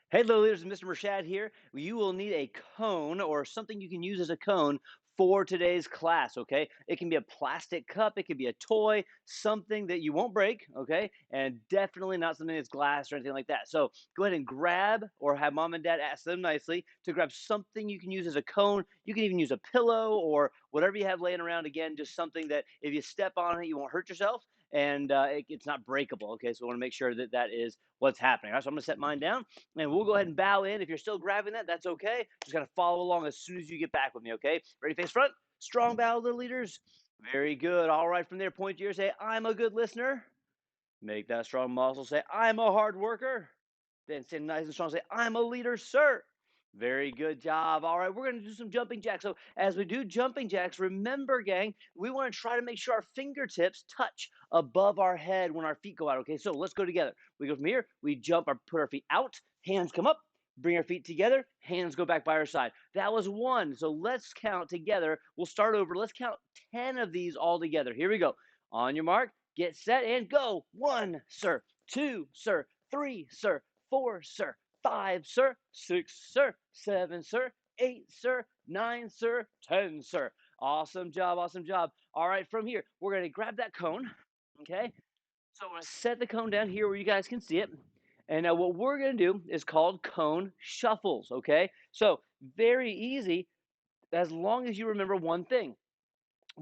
Hey, Lil Leaders, Mr. Mershad here. You will need a cone or something you can use as a cone for today's class, okay? It can be a plastic cup, it could be a toy, something that you won't break, okay? And definitely not something that's glass or anything like that. So go ahead and grab, or have mom and dad ask them nicely to grab something you can use as a cone. You can even use a pillow or whatever you have laying around. Again, just something that if you step on it, you won't hurt yourself and it's not breakable, okay? So we want to make sure that that is what's happening. All right, so I'm going to set mine down and we'll go ahead and bow in. If you're still grabbing that, that's okay. Just gotta follow along as soon as you get back with me, okay? Ready, face front. Strong bow, little leaders. Very good. All right, from there, point to your ear. Say, I'm a good listener. Make that strong muscle. Say, I'm a hard worker. Then say nice and strong. Say, I'm a leader, sir. Very good job. All right, we're going to do some jumping jacks. So as we do jumping jacks, remember, gang, we want to try to make sure our fingertips touch above our head when our feet go out. Okay, so let's go together. We go from here, we jump, put our feet out, hands come up, bring our feet together, hands go back by our side. That was one. So let's count together. We'll start over. Let's count 10 of these all together. Here we go. On your mark, get set, and go. One, sir. Two, sir. Three, sir. Four, sir. Five, sir. Six, sir. Seven, sir. Eight, sir. Nine, sir. 10, sir. Awesome job. Awesome job. All right, from here, we're going to grab that cone. Okay. So I'm going to set the cone down here where you guys can see it. And now what we're going to do is called cone shuffles. Okay. So very easy as long as you remember one thing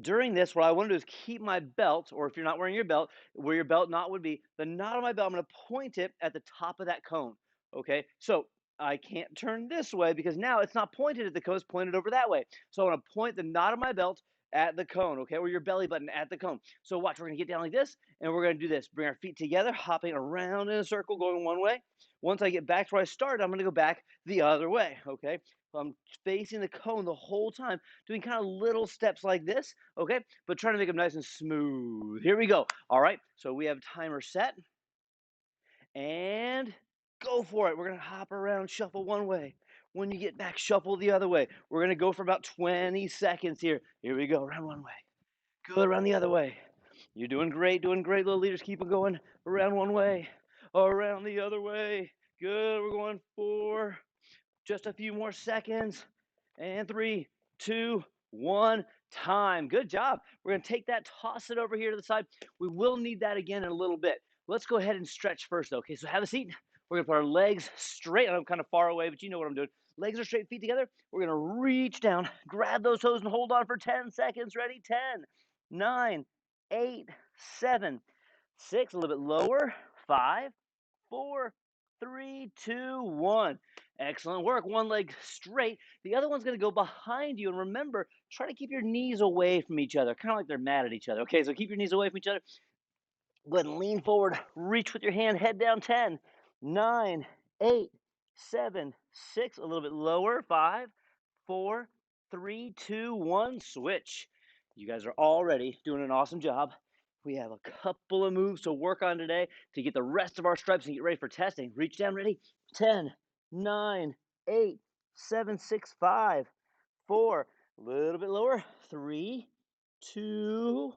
during this, what I want to do is keep my belt, or if you're not wearing your belt, where your belt knot would be, the knot on my belt, I'm going to point it at the top of that cone. Okay, so I can't turn this way because now it's not pointed at the cone, it's pointed over that way. So I want to point the knot of my belt at the cone, okay, or your belly button at the cone. So watch, we're going to get down like this, and we're going to do this. Bring our feet together, hopping around in a circle, going one way. Once I get back to where I started, I'm going to go back the other way, okay? So I'm facing the cone the whole time, doing kind of little steps like this, okay? But trying to make them nice and smooth. Here we go. All right, so we have timer set, and go for it. We're going to hop around, shuffle one way. When you get back, shuffle the other way. We're going to go for about 20 seconds here. Here we go, around one way. Good, around the other way. You're doing great, little leaders. Keep it going. Around one way, around the other way. Good, we're going for just a few more seconds. And three, two, one, time. Good job. We're going to take that, toss it over here to the side. We will need that again in a little bit. Let's go ahead and stretch first, though. Okay, so have a seat. We're going to put our legs straight. I'm kind of far away, but you know what I'm doing. Legs are straight, feet together. We're going to reach down, grab those toes, and hold on for 10 seconds. Ready? 10, 9, 8, 7, 6, a little bit lower. 5, 4, 3, 2, 1. Excellent work. One leg straight. The other one's going to go behind you. And remember, try to keep your knees away from each other, kind of like they're mad at each other. Okay, so keep your knees away from each other. Go ahead and lean forward. Reach with your hand, head down. 10, 9, 8, 7, 6. A little bit lower. 5, 4, 3, 2, 1. Switch. You guys are already doing an awesome job. We have a couple of moves to work on today to get the rest of our stripes and get ready for testing. Reach down, ready? 10, 9, 8, 7, 6, 5, 4. A little bit lower. 3, 2,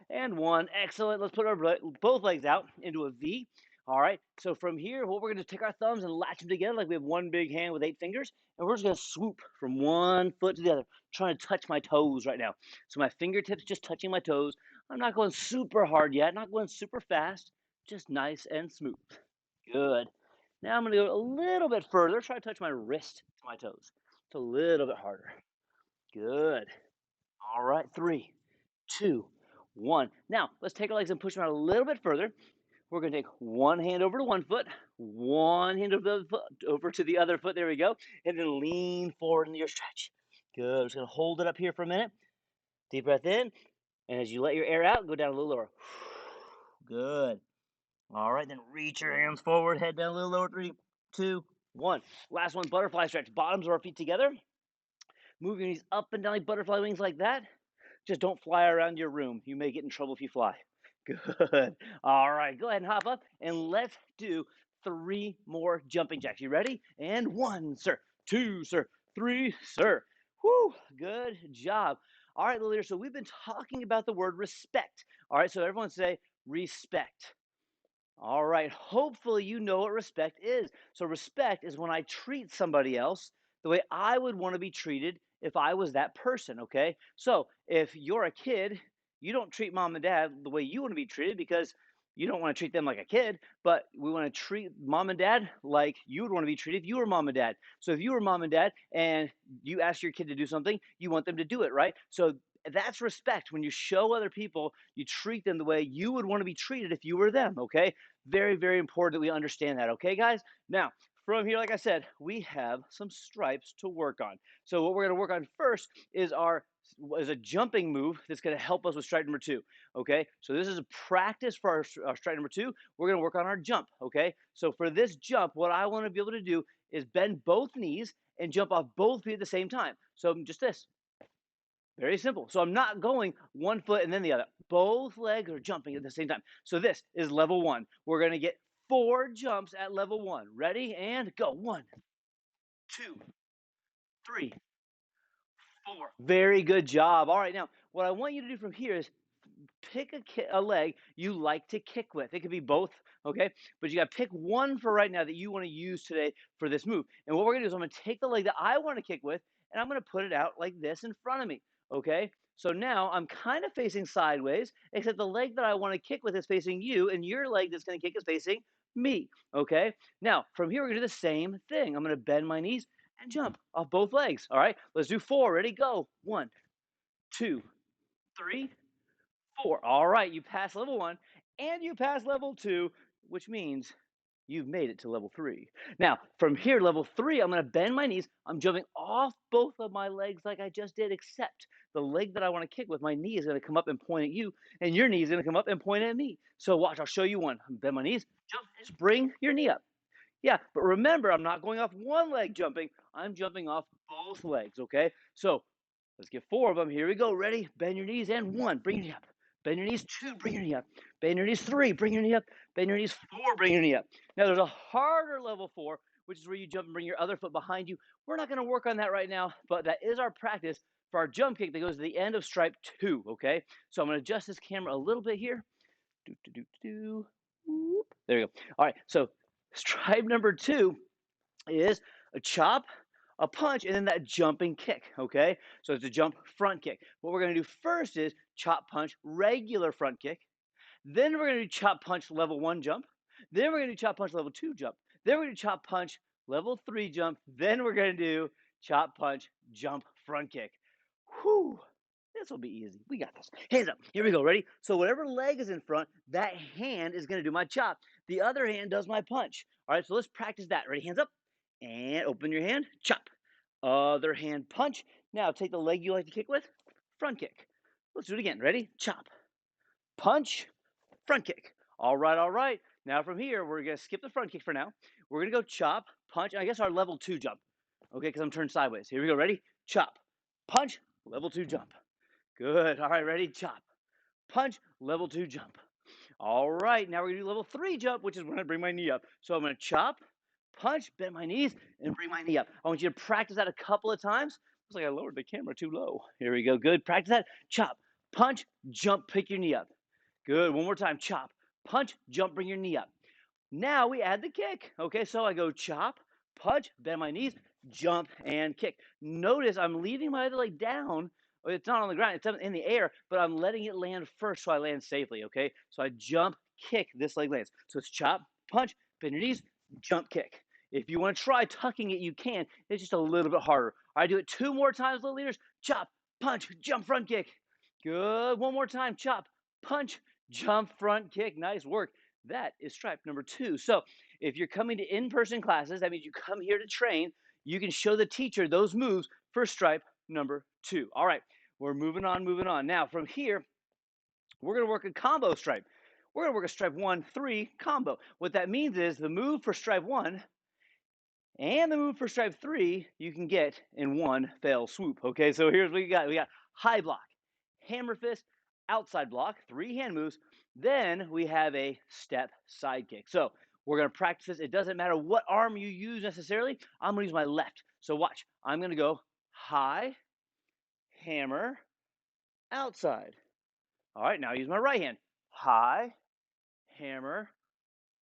and 1. Excellent. Let's put our both legs out into a V. All right. So from here, what we're going to take our thumbs and latch them together like we have one big hand with 8 fingers. And we're just going to swoop from one foot to the other, trying to touch my toes right now. So my fingertips just touching my toes. I'm not going super hard yet, not going super fast, just nice and smooth. Good. Now I'm going to go a little bit further, try to touch my wrist to my toes. It's a little bit harder. Good. All right. 3, 2, 1. Now, let's take our legs and push them out a little bit further. We're going to take one hand over to one foot, one hand over to the other foot. There we go. And then lean forward into your stretch. Good. I'm just going to hold it up here for a minute. Deep breath in. And as you let your air out, go down a little lower. Good. All right. Then reach your hands forward, head down a little lower. 3, 2, 1. Last one, butterfly stretch. Bottoms of our feet together. Move your knees up and down like butterfly wings like that. Just don't fly around your room. You may get in trouble if you fly. Good. All right, go ahead and hop up and let's do 3 more jumping jacks. You ready? And 1, sir. 2, sir. 3, sir. Whoo, good job. All right, little leaders, so we've been talking about the word respect. All right, so everyone say respect. All right. Hopefully, you know what respect is. So, respect is when I treat somebody else the way I would want to be treated if I was that person. Okay. So, if you're a kid, you don't treat mom and dad the way you want to be treated because you don't want to treat them like a kid, but we want to treat mom and dad like you would want to be treated if you were mom and dad. So, if you were mom and dad and you ask your kid to do something, you want them to do it, right? So, that's respect. When you show other people, you treat them the way you would want to be treated if you were them, okay? Very, very important that we understand that. Okay, guys? Now, from here, like I said, we have some stripes to work on. So what we're going to work on first is a jumping move that's going to help us with stripe number 2. Okay, so this is a practice for our stripe number 2. We're going to work on our jump. Okay, so for this jump, what I want to be able to do is bend both knees and jump off both feet at the same time. So just this. Very simple. So I'm not going one foot and then the other. Both legs are jumping at the same time. So this is level 1. We're going to get 4 jumps at level 1. Ready? And go. 1, 2, 3, 4. Very good job. All right, now what I want you to do from here is pick a leg you like to kick with. It could be both, okay? But you got to pick one for right now that you want to use today for this move. And what we're going to do is I'm going to take the leg that I want to kick with and I'm going to put it out like this in front of me, okay? So now I'm kind of facing sideways, except the leg that I want to kick with is facing you, and your leg that's going to kick is facing me, okay? Now, from here, we're going to do the same thing. I'm going to bend my knees and jump off both legs, all right? Let's do 4. Ready? Go. 1, 2, 3, 4. All right, you passed level 1 and you passed level 2, which means you've made it to level 3. Now, from here, level 3, I'm going to bend my knees. I'm jumping off both of my legs like I just did, except the leg that I want to kick with, my knee is going to come up and point at you, and your knee is going to come up and point at me. So watch, I'll show you one. Bend my knees, jump, just bring your knee up. Yeah, but remember, I'm not going off one leg jumping. I'm jumping off both legs, okay? So let's get 4 of them. Here we go. Ready? Bend your knees and 1. Bring your knee up. Bend your knees. 2. Bring your knee up. Bend your knees. 3. Bring your knee up. Bend your knees. 4. Bring your knee up. Now there's a harder level 4, which is where you jump and bring your other foot behind you. We're not going to work on that right now, but that is our practice for our jump kick that goes to the end of stripe 2. Okay. So I'm going to adjust this camera a little bit here. Do, do, do, do. Whoop. There you go. All right. So stripe number 2 is a chop, a punch, and then that jumping kick, okay? So it's a jump front kick. What we're going to do first is chop, punch, regular front kick. Then we're going to do chop, punch, level 1 jump. Then we're going to do chop, punch, level 2 jump. Then we're going to do chop, punch, level 3 jump. Then we're going to do chop, punch, jump, front kick. Whew. This will be easy. We got this. Hands up. Here we go. Ready? So whatever leg is in front, that hand is going to do my chop. The other hand does my punch. All right, so let's practice that. Ready? Hands up. And open your hand. Chop. Other hand punch. Now take the leg you like to kick with. Front kick. Let's do it again. Ready? Chop. Punch. Front kick. All right, all right. Now from here, we're going to skip the front kick for now. We're going to go chop, punch. I guess our level 2 jump. Okay, because I'm turned sideways. Here we go. Ready? Chop. Punch. Level 2 jump. Good. All right, ready? Chop. Punch. Level 2 jump. All right, now we're going to do level 3 jump, which is when I bring my knee up. So I'm going to chop, punch, bend my knees, and bring my knee up. I want you to practice that a couple of times. Looks like I lowered the camera too low. Here we go. Good. Practice that. Chop, punch, jump, pick your knee up. Good. One more time. Chop, punch, jump, bring your knee up. Now we add the kick. Okay, so I go chop, punch, bend my knees, jump, and kick. Notice I'm leaving my other leg down. It's not on the ground, it's in the air, but I'm letting it land first so I land safely, okay? So I jump, kick, this leg lands. So it's chop, punch, bend your knees, jump, kick. If you want to try tucking it, you can. It's just a little bit harder. I do it 2 more times, little leaders. Chop, punch, jump, front kick. Good. One more time. Chop, punch, jump, front kick. Nice work. That is stripe number 2. So if you're coming to in-person classes, that means you come here to train. You can show the teacher those moves for stripe number 2. All right, we're moving on, moving on. Now from here, we're going to work a combo stripe. We're going to work a stripe 1, 3 combo. What that means is the move for stripe 1 and the move for stripe 3 you can get in one fell swoop. Okay, so here's what we got. We got high block, hammer fist, outside block, 3 hand moves. Then we have a step side kick. So we're going to practice this. It doesn't matter what arm you use necessarily. I'm going to use my left. So watch. I'm going to go high, hammer, outside. All right, now I use my right hand. High, hammer,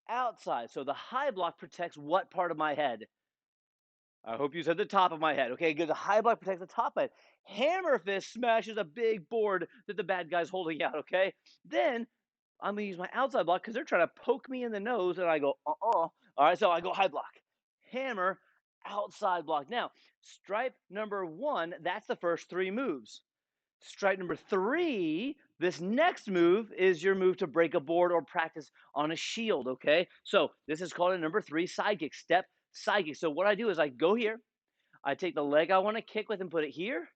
outside. So the high block protects what part of my head? I hope you said the top of my head. Okay, good. The high block protects the top of my head. Hammer fist smashes a big board that the bad guy's holding out. Okay, then I'm gonna use my outside block because they're trying to poke me in the nose, and I go, All right, so I go high block, hammer, outside block. Now, stripe number one, that's the first three moves. Stripe number three, this next move is your move to break a board or practice on a shield. Okay, so this is called a number three side kick, step side kick. So what I do is I go here, I take the leg I want to kick with and put it here.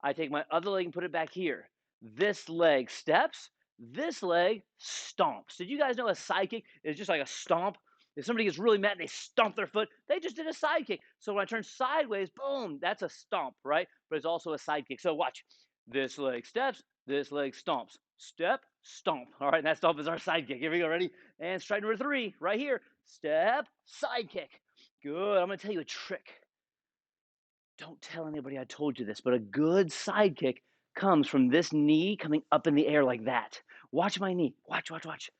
I take my other leg and put it back here. This leg steps. This leg stomps. Did you guys know a side kick is just like a stomp? If somebody gets really mad and they stomp their foot, they just did a side kick. So when I turn sideways, boom, that's a stomp, right? But it's also a side kick. So watch. This leg steps. This leg stomps. Step, stomp. All right, and that stomp is our side kick. Here we go. Ready? And strike number three, right here. Step, side kick. Good. I'm going to tell you a trick. Don't tell anybody I told you this, but a good side kick comes from this knee coming up in the air like that. Watch my knee. Watch, watch, watch.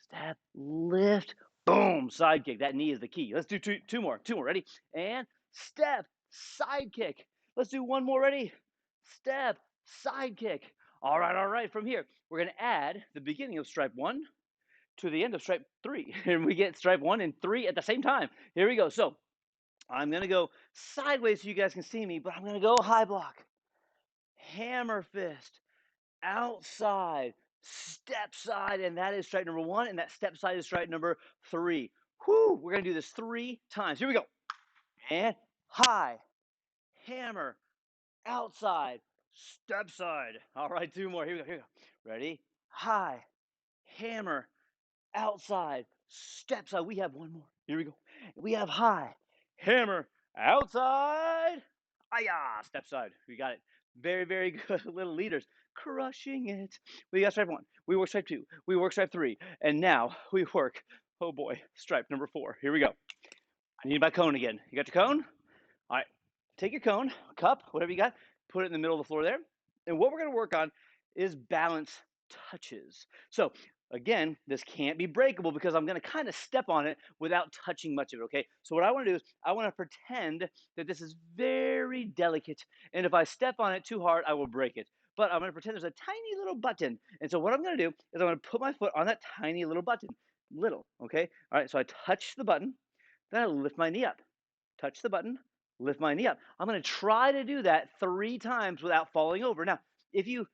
Step, lift, boom, side kick. That knee is the key. Let's do two more. Two more. Ready? And step, side kick. Let's do one more. Ready? Step, side kick. All right, all right. From here, we're going to add the beginning of stripe one to the end of stripe three. And we get stripe one and three at the same time. Here we go. So I'm going to go sideways so you guys can see me, but I'm going to go high block, hammer fist, outside, step side, and that is stripe number one, and that step side is stripe number three. Whoo! We're going to do this 3 times. Here we go. And high, hammer, outside, step side. All right, 2 more. Here we go. Here we go. Ready? High, hammer, outside, step side. We have one more. Here we go. We have high, hammer, outside, step side. We got it. Very, very good. Little leaders crushing it. We got stripe one. We work stripe two. We work stripe three. And now we work, oh boy, stripe number four. Here we go. I need my cone again. You got your cone? All right. Take your cone, cup, whatever you got, put it in the middle of the floor there. And what we're going to work on is balance touches. So again, this can't be breakable because I'm going to kind of step on it without touching much of it, okay? So what I want to do is I want to pretend that this is very delicate, and if I step on it too hard, I will break it. But I'm going to pretend there's a tiny little button. And so what I'm going to do is I'm going to put my foot on that tiny little button. Little, okay? All right, so I touch the button, then I lift my knee up. Touch the button, lift my knee up. I'm going to try to do that 3 times without falling over. Now, if you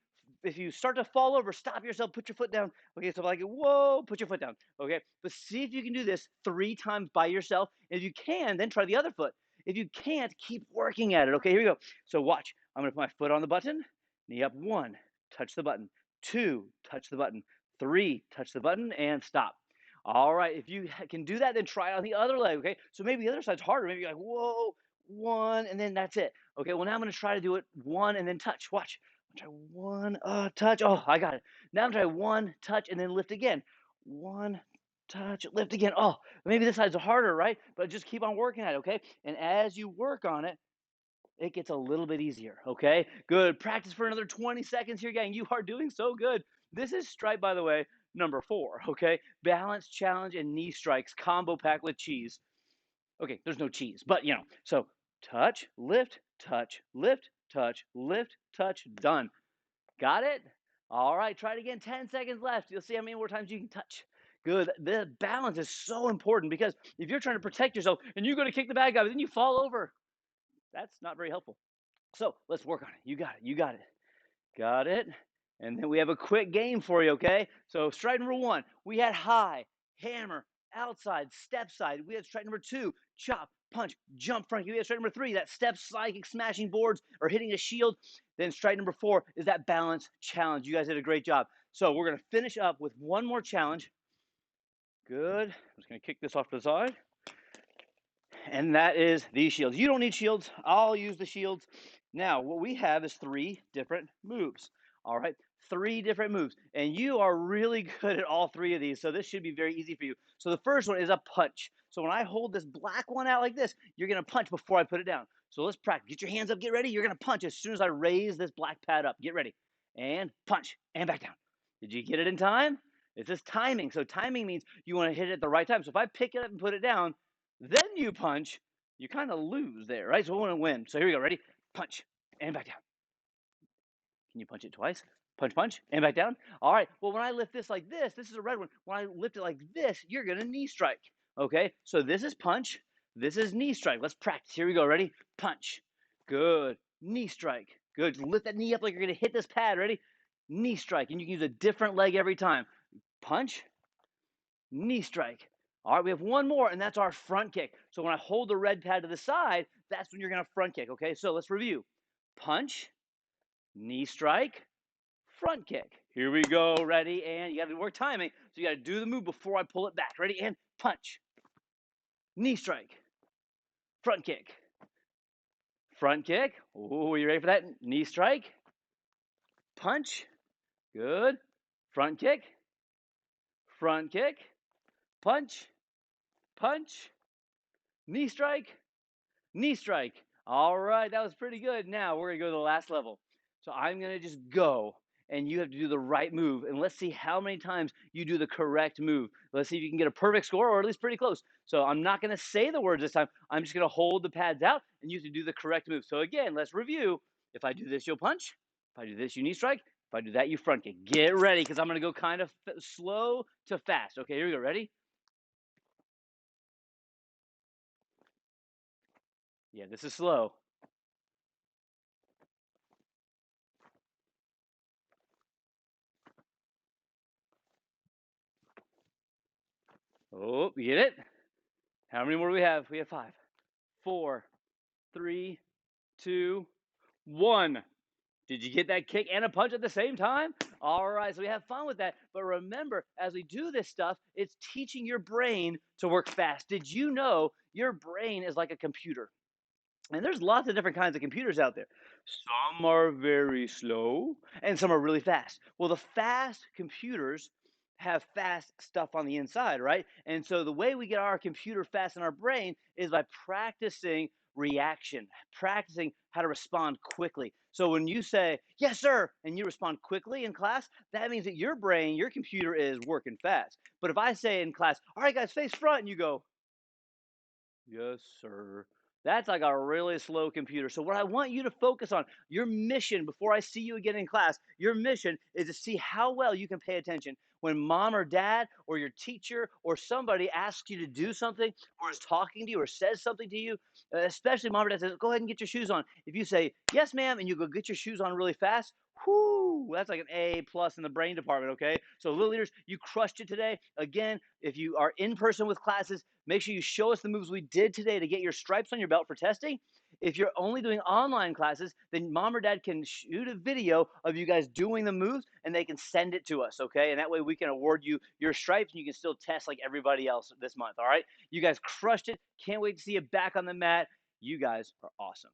start to fall over, stop yourself, put your foot down. Okay, so like, whoa, put your foot down. Okay, but see if you can do this 3 times by yourself. If you can, then try the other foot. If you can't, keep working at it. Okay, here we go. So watch. I'm going to put my foot on the button, knee up, 1, touch the button, 2, touch the button, 3, touch the button, and stop. All right, if you can do that, then try it on the other leg, okay? So maybe the other side's harder. Maybe you're like, whoa, 1, and then that's it. Okay, well, now I'm going to try to do it 1 and then touch. Watch. Try 1, touch. Oh, I got it. Now I'm try 1, touch, and then lift again. 1, touch, lift again. Oh, maybe this side's harder, right? But just keep on working at it, okay? And as you work on it, it gets a little bit easier, okay? Good. Practice for another 20 seconds here, gang. You are doing so good. This is stripe, by the way, number 4, okay? Balance, challenge, and knee strikes combo pack with cheese. Okay, there's no cheese, but so touch, lift, touch, lift, touch, lift, touch, done. Got it? All right, try it again. 10 seconds left. You'll see how many more times you can touch. Good. The balance is so important because if you're trying to protect yourself and you go to kick the bad guy, but then you fall over, that's not very helpful. So let's work on it. You got it. You got it. Got it. And then we have a quick game for you, okay? So strike number 1, we had high, hammer, outside, step side. We had strike number 2, chop, punch, jump front. We had strike number 3, that step slide, smashing boards or hitting a shield. Then strike number 4 is that balance challenge. You guys did a great job. So we're going to finish up with one more challenge. Good. I'm just going to kick this off to the side. And that is these shields. You don't need shields. I'll use the shields. Now, what we have is 3 different moves. All right, 3 different moves. And you are really good at all 3 of these, so this should be very easy for you. So the first one is a punch. So when I hold this black one out like this, you're going to punch before I put it down. So let's practice. Get your hands up. Get ready. You're going to punch as soon as I raise this black pad up. Get ready. And punch. And back down. Did you get it in time? It says timing. So timing means you want to hit it at the right time. So if I pick it up and put it down, then you punch, you kind of lose there, right? So I want to win. So here we go. Ready? Punch and back down. Can you punch it twice? Punch, punch, and back down. All right. Well, when I lift this like this is a red one. When I lift it like this, you're going to knee strike. Okay. So this is punch. This is knee strike. Let's practice. Here we go. Ready? Punch. Good. Knee strike. Good. Lift that knee up like you're going to hit this pad. Ready? Knee strike. And you can use a different leg every time. Punch. Knee strike. All right. We have one more, and that's our front kick. So when I hold the red pad to the side, that's when you're going to front kick. Okay. So let's review. Punch. Knee strike. Front kick. Here we go. Ready? And you got to work timing. So you got to do the move before I pull it back. Ready? And punch. Knee strike. Front kick. Front kick. Oh, you ready for that? Knee strike. Punch. Good. Front kick. Front kick. Punch. Punch. Knee strike. Knee strike. All right, that was pretty good. Now we're going to go to the last level. So I'm going to just go, and you have to do the right move. And let's see how many times you do the correct move. Let's see if you can get a perfect score, or at least pretty close. So I'm not going to say the words this time. I'm just going to hold the pads out, and you have to do the correct move. So again, let's review. If I do this, you'll punch. If I do this, you knee strike. If I do that, you front kick. Get ready, because I'm going to go kind of slow to fast. Okay, here we go. Ready? Yeah, this is slow. Oh, you get it? How many more do we have? We have 5, 4, 3, 2, 1. Did you get that kick and a punch at the same time? All right, so we have fun with that. But remember, as we do this stuff, it's teaching your brain to work fast. Did you know your brain is like a computer? And there's lots of different kinds of computers out there. Some are very slow and some are really fast. Well, the fast computers have fast stuff on the inside, right? And so the way we get our computer fast in our brain is by practicing reaction, practicing how to respond quickly. So when you say, yes, sir, and you respond quickly in class, that means that your brain, your computer is working fast. But if I say in class, all right, guys, face front, and you go, yes, sir. That's like a really slow computer. So, what I want you to focus on, your mission before I see you again in class, your mission is to see how well you can pay attention. When mom or dad or your teacher or somebody asks you to do something or is talking to you or says something to you, especially mom or dad says, go ahead and get your shoes on. If you say, yes, ma'am, and you go get your shoes on really fast, whoo, that's like an A plus in the brain department, okay? So, Lil Leaders, you crushed it today. Again, if you are in person with classes, make sure you show us the moves we did today to get your stripes on your belt for testing. If you're only doing online classes, then mom or dad can shoot a video of you guys doing the moves and they can send it to us, okay? And that way we can award you your stripes and you can still test like everybody else this month, all right? You guys crushed it. Can't wait to see you back on the mat. You guys are awesome.